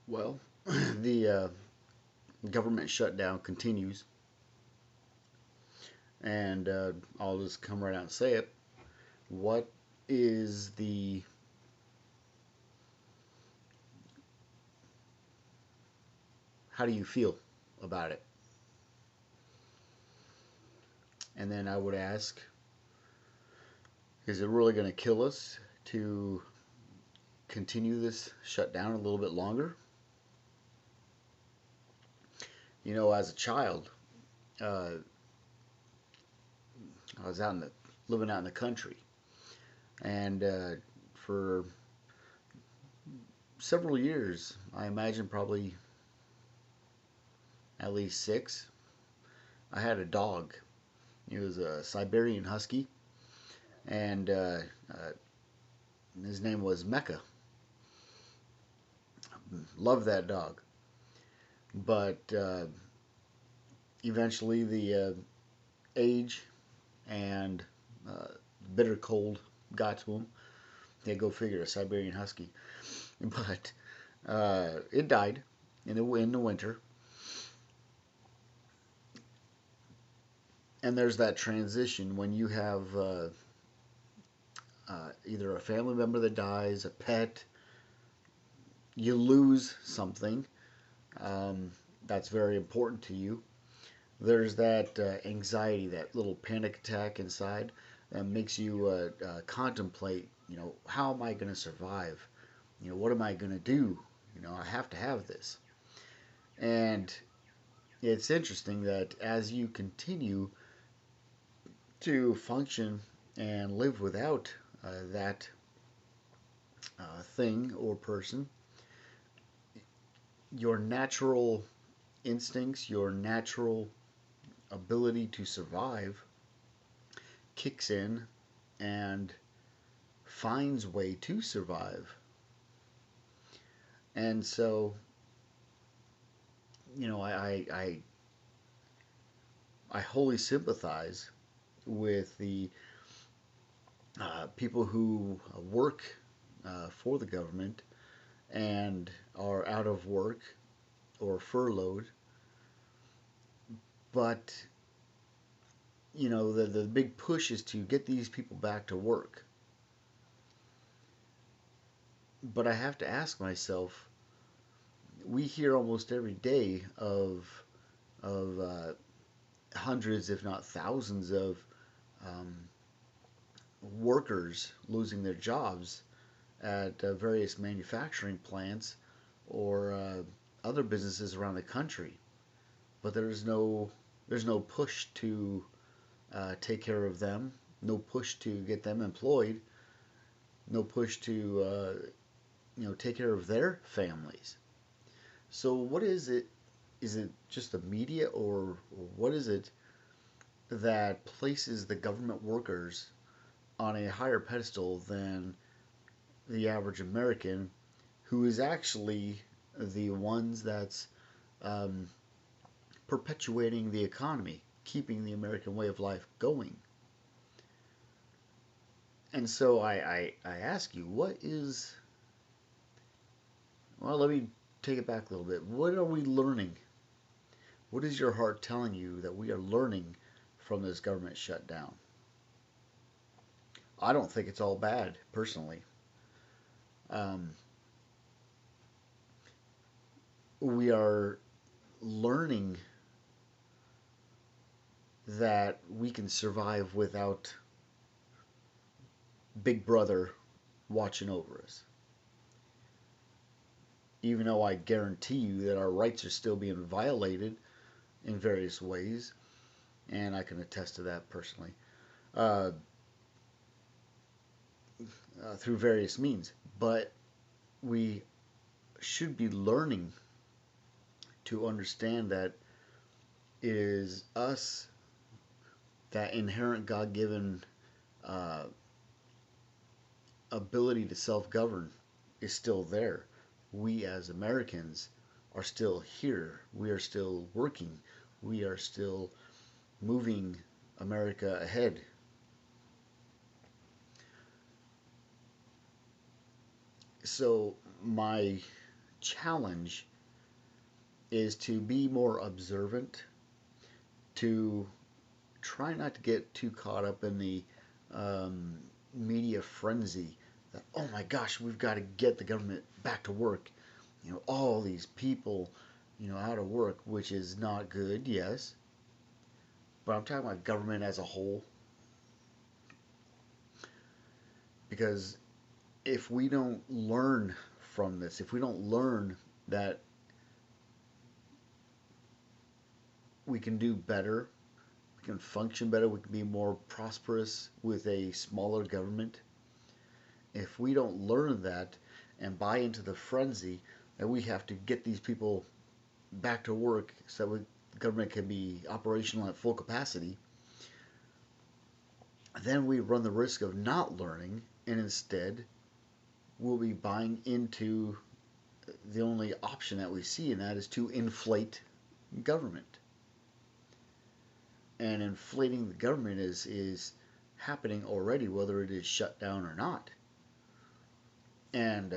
Well, the government shutdown continues, and I'll just come right out and say it. What is the How do you feel about it? And then I would ask, is it really going to kill us to continue this shutdown a little bit longer? As a child, uh, I was living out in the country, and for several years, I imagine probably at least six, I had a dog. He was a Siberian Husky, and uh, his name was Mecca. Loved that dog, but eventually the age and uh, bitter cold got to him. Yeah, go figure, a Siberian Husky. But it died in the winter, and there's that transition when you have either a family member that dies, a pet, you lose something um, that's very important to you. There's that anxiety, that little panic attack inside that makes you contemplate, how am I going to survive? What am I going to do? I have to have this. And it's interesting that as you continue to function and live without that thing or person, your natural instincts, your natural ability to survive kicks in and finds way to survive. And so, I wholly sympathize with the people who work for the government and are out of work or furloughed. But the big push is to get these people back to work. But I have to ask myself, we hear almost every day of hundreds, if not thousands, of um, workers losing their jobs at various manufacturing plants or other businesses around the country. But there's no push to take care of them, no push to get them employed, no push to take care of their families. So what is it? Is it just the media, or what is it that places the government workers on a higher pedestal than the average American, who is actually the ones that's um, perpetuating the economy, keeping the American way of life going? And so I ask you, well, let me take it back a little bit. What are we learning? What is your heart telling you that we are learning from this government shutdown? I don't think it's all bad, personally. Um, we are learning that we can survive without Big Brother watching over us. Even though I guarantee you that our rights are still being violated in various ways, and I can attest to that personally, uh, through various means. But we should be learning to understand that it is us, that inherent God given uh, ability to self govern is still there. We as Americans are still here. We are still working. We are still moving America ahead. So, my challenge is to be more observant, to try not to get too caught up in the um, media frenzy that, oh my gosh, we've got to get the government back to work. All these people, out of work, which is not good, yes. But I'm talking about government as a whole. Because if we don't learn from this, if we don't learn that we can do better, we can function better, we can be more prosperous with a smaller government, if we don't learn that and buy into the frenzy that we have to get these people back to work so that the government can be operational at full capacity, then we run the risk of not learning, and instead we'll be buying into the only option that we see, and that is to inflate government. And inflating the government is happening already, whether it is shut down or not. And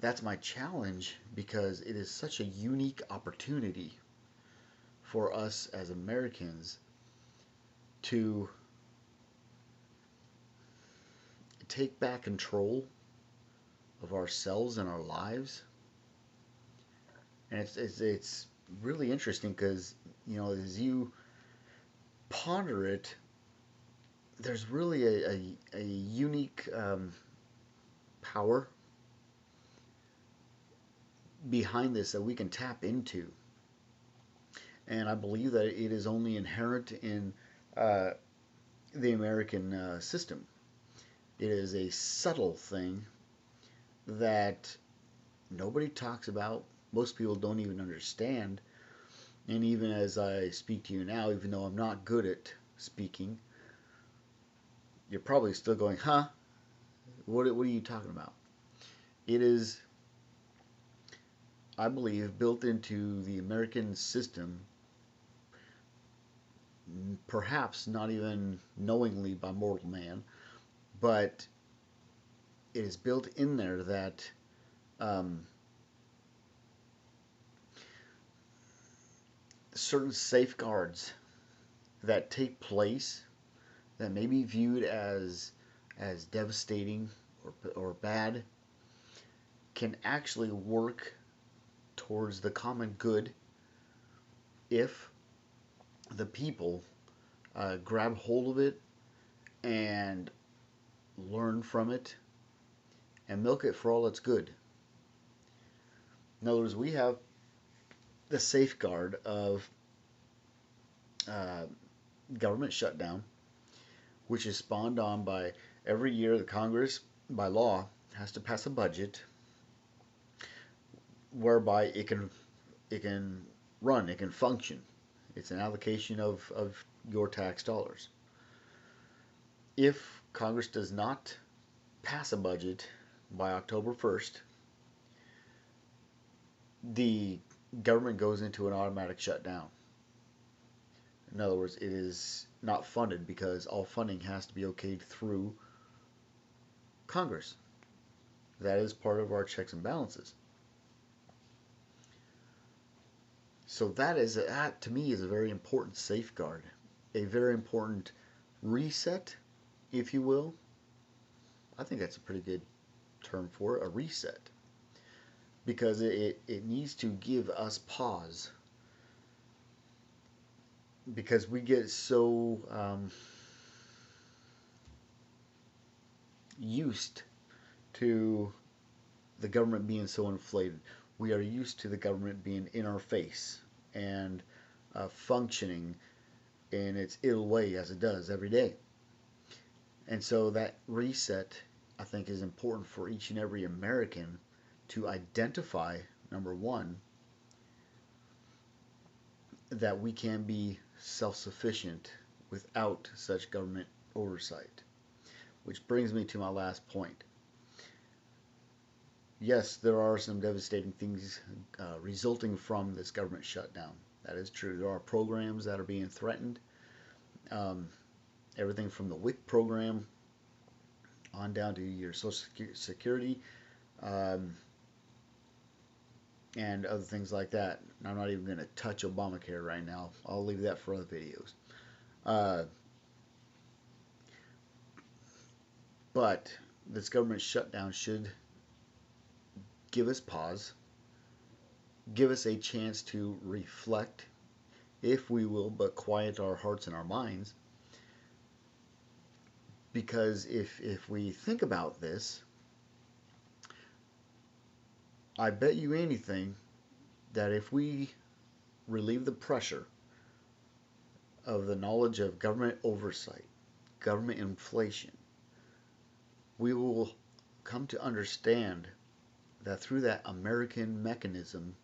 that's my challenge, because it is such a unique opportunity for us as Americans to take back control of ourselves and our lives. And it's really interesting because, as you ponder it, there's really a unique power behind this that we can tap into. And I believe that it is only inherent in the American system. It is a subtle thing that nobody talks about. Most people don't even understand. And even as I speak to you now, even though I'm not good at speaking, you're probably still going, huh? What are you talking about? It is, I believe, built into the American system, perhaps not even knowingly by mortal man, but it is built in there that certain safeguards that take place that may be viewed as devastating or bad can actually work towards the common good if the people grab hold of it and learn from it and milk it for all it's good. In other words, we have the safeguard of government shutdown, which is spawned on by every year the Congress, by law, has to pass a budget whereby it can run, it can function. It's an allocation of your tax dollars. If Congress does not pass a budget by October 1st, the government goes into an automatic shutdown. In other words, it is not funded because all funding has to be okayed through Congress. That is part of our checks and balances. So that to me is a very important safeguard, a very important reset, if you will. I think that's a pretty good term for it, a reset, because it needs to give us pause, because we get so used to the government being so inflated. We are used to the government being in our face and functioning in its ill way as it does every day. And so that reset, I think, is important for each and every American to identify, number one, that we can be self-sufficient without such government oversight. Which brings me to my last point. Yes, there are some devastating things resulting from this government shutdown. That is true. There are programs that are being threatened. Everything from the WIC program on down to your Social Security um, and other things like that. I'm not even going to touch Obamacare right now. I'll leave that for other videos. Uh, but this government shutdown should give us pause, give us a chance to reflect, if we will, but quiet our hearts and our minds. Because if we think about this, I bet you anything that if we relieve the pressure of the knowledge of government oversight, government inflation, we will come to understand that through that American mechanism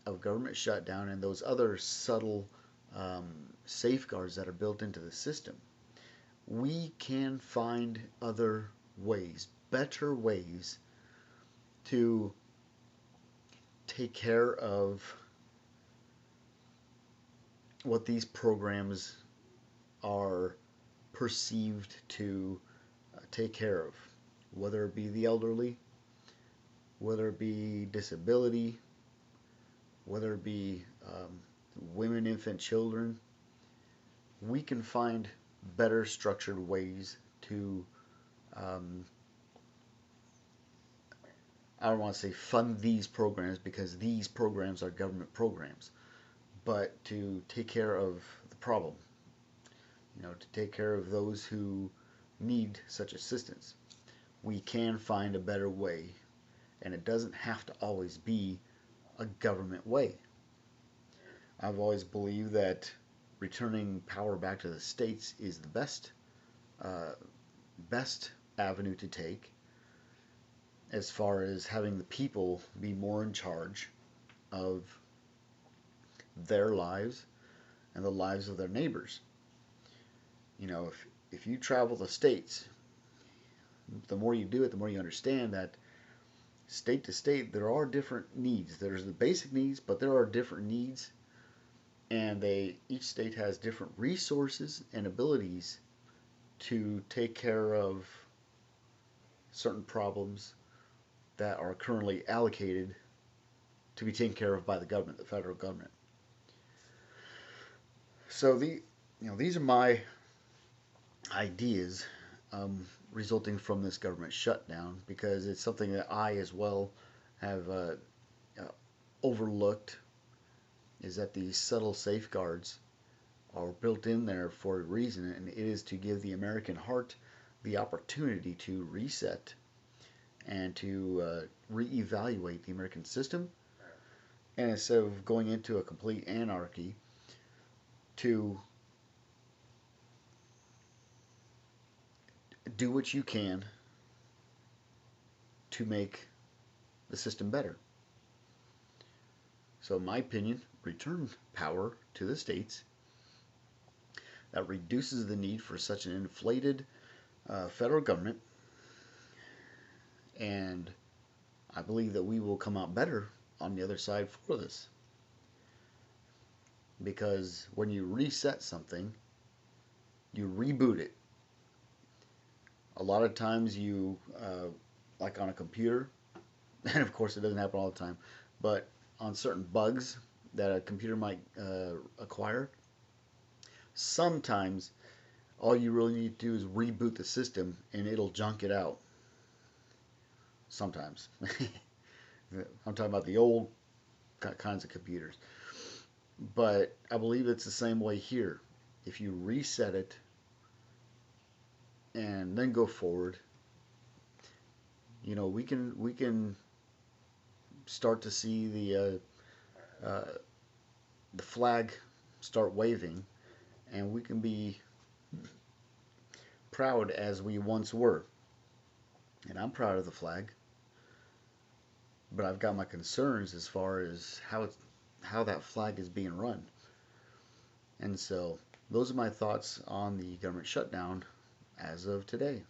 of government shutdown and those other subtle um, safeguards that are built into the system, we can find other ways, better ways to take care of what these programs are perceived to take care of, whether it be the elderly, whether it be disability, whether it be women, infant, children. We can find better structured ways to, um, I don't want to say fund these programs because these programs are government programs, but to take care of the problem, to take care of those who need such assistance. We can find a better way, and it doesn't have to always be a government way. I've always believed that returning power back to the states is the uh, best avenue to take, as far as having the people be more in charge of their lives and the lives of their neighbors. If you travel the states, the more you do it, the more you understand that state to state there are different needs. There's the basic needs, but there are different needs, and each state has different resources and abilities to take care of certain problems that are currently allocated to be taken care of by the government, the federal government. So these are my ideas resulting from this government shutdown, because it's something that I as well have uh, overlooked, is that these subtle safeguards are built in there for a reason, and it is to give the American heart the opportunity to reset and to reevaluate the American system, and instead of going into a complete anarchy, to do what you can to make the system better. So, in my opinion, return power to the states. That reduces the need for such an inflated federal government, and I believe that we will come out better on the other side for this. Because when you reset something, you reboot it. A lot of times like on a computer, and of course it doesn't happen all the time, but on certain bugs that a computer might acquire, sometimes all you really need to do is reboot the system and it'll junk it out. Sometimes. I'm talking about the old kinds of computers. But I believe it's the same way here. If you reset it and then go forward, we can start to see the flag start waving, and we can be proud as we once were. And I'm proud of the flag, but I've got my concerns as far as how that flag is being run. And so those are my thoughts on the government shutdown as of today.